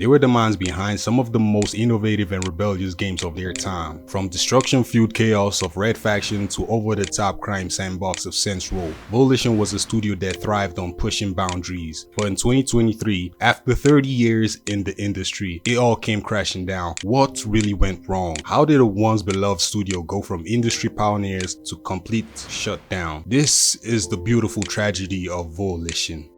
They were the minds behind some of the most innovative and rebellious games of their time, from destruction-fueled chaos of Red Faction to over-the-top crime sandbox of Saints Row. Volition was a studio that thrived on pushing boundaries, but in 2023, after 30 years in the industry, it all came crashing down. What really went wrong? How did a once beloved studio go from industry pioneers to complete shutdown? This is the beautiful tragedy of Volition.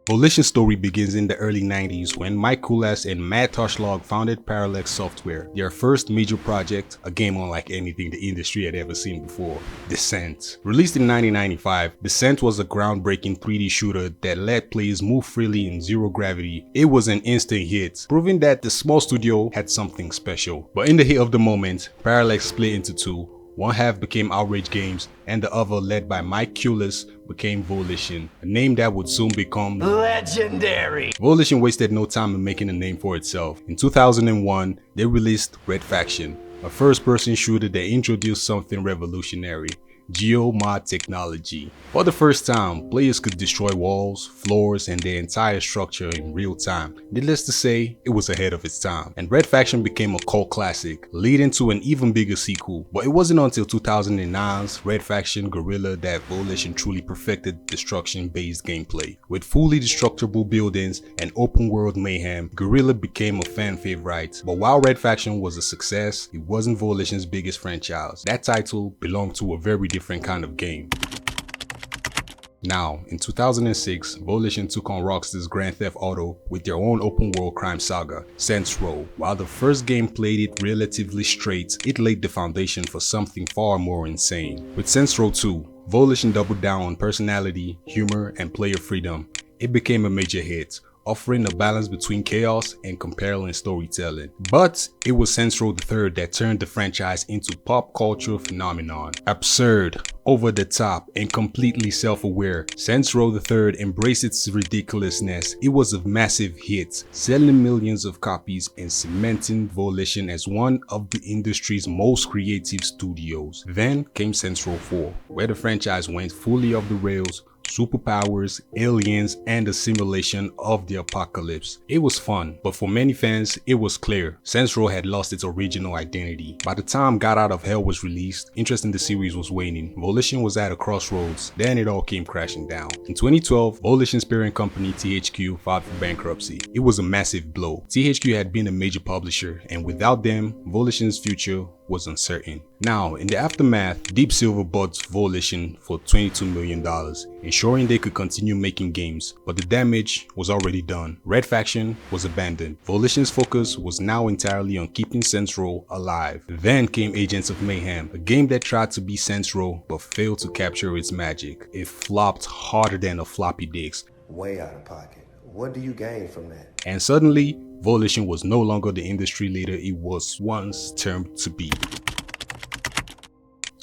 Volition's story begins in the early 90s when Mike Kulas and Matt Toshlog founded Parallax Software, their first major project, a game unlike anything the industry had ever seen before, Descent. Released in 1995, Descent was a groundbreaking 3D shooter that let players move freely in zero gravity. It was an instant hit, proving that the small studio had something special. But in the heat of the moment, Parallax split into two. One half became Outrage Games, and the other, led by Mike Kulas, became Volition, a name that would soon become legendary. Volition wasted no time in making a name for itself. In 2001, they released Red Faction, a first-person shooter that introduced something revolutionary: geomod technology. For the first time, players could destroy walls, floors, and their entire structure in real time. Needless to say, it was ahead of its time, and Red Faction became a cult classic, leading to an even bigger sequel. But it wasn't until 2009's Red Faction Guerrilla that Volition truly perfected destruction-based gameplay. With fully destructible buildings and open-world mayhem, Guerrilla became a fan favorite. But while Red Faction was a success, it wasn't Volition's biggest franchise. That title belonged to a very different kind of game. Now, in 2006, Volition took on Rockstar's Grand Theft Auto with their own open-world crime saga, Saints Row. While the first game played it relatively straight, it laid the foundation for something far more insane. With Saints Row 2, Volition doubled down on personality, humor, and player freedom. It became a major hit, offering a balance between chaos and compelling storytelling. But it was Saints Row III that turned the franchise into pop culture phenomenon. Absurd, over the top, and completely self-aware, Saints Row III embraced its ridiculousness. It was a massive hit, selling millions of copies and cementing Volition as one of the industry's most creative studios. Then came Saints Row 4, where the franchise went fully off the rails. Superpowers, aliens, and a simulation of the apocalypse. It was fun, but for many fans, it was clear Saints Row had lost its original identity. By the time God Out of Hell was released, interest in the series was waning. Volition was at a crossroads. Then it all came crashing down. In 2012, Volition's parent company THQ filed for bankruptcy. It was a massive blow. THQ had been a major publisher, and without them, Volition's future was uncertain. Now, in the aftermath, Deep Silver bought Volition for $22 million, ensuring they could continue making games, but the damage was already done. Red Faction was abandoned. Volition's focus was now entirely on keeping Saints Row alive. Then came Agents of Mayhem, a game that tried to be Saints Row but failed to capture its magic. It flopped harder than a floppy disk. Way out of pocket. What do you gain from that? And suddenly, Volition was no longer the industry leader it was once termed to be.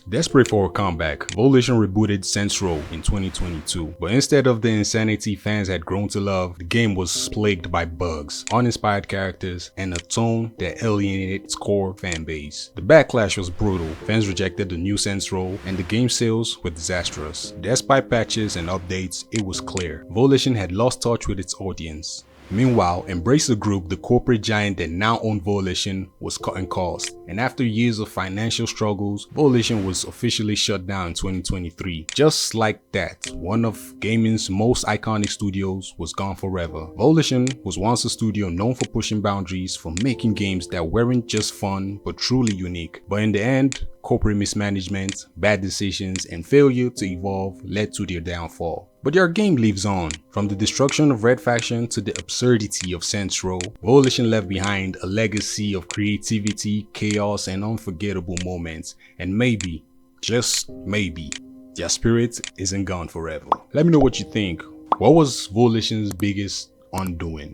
Desperate for a comeback, Volition rebooted Saints Row in 2022, but instead of the insanity fans had grown to love, the game was plagued by bugs, uninspired characters, and a tone that alienated its core fanbase. The backlash was brutal. Fans rejected the new Saints Row, and the game sales were disastrous. Despite patches and updates, it was clear Volition had lost touch with its audience. Meanwhile, Embracer Group, the corporate giant that now owned Volition, was cutting costs, and after years of financial struggles, Volition was officially shut down in 2023. Just like that, one of gaming's most iconic studios was gone forever. Volition was once a studio known for pushing boundaries, for making games that weren't just fun but truly unique. But in the end, corporate mismanagement, bad decisions, and failure to evolve led to their downfall. But their game lives on. From the destruction of Red Faction to the absurdity of Saints Row, Volition left behind a legacy of creativity, chaos, and unforgettable moments. And maybe, just maybe, their spirit isn't gone forever. Let me know what you think. What was Volition's biggest undoing?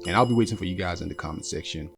And I'll be waiting for you guys in the comment section.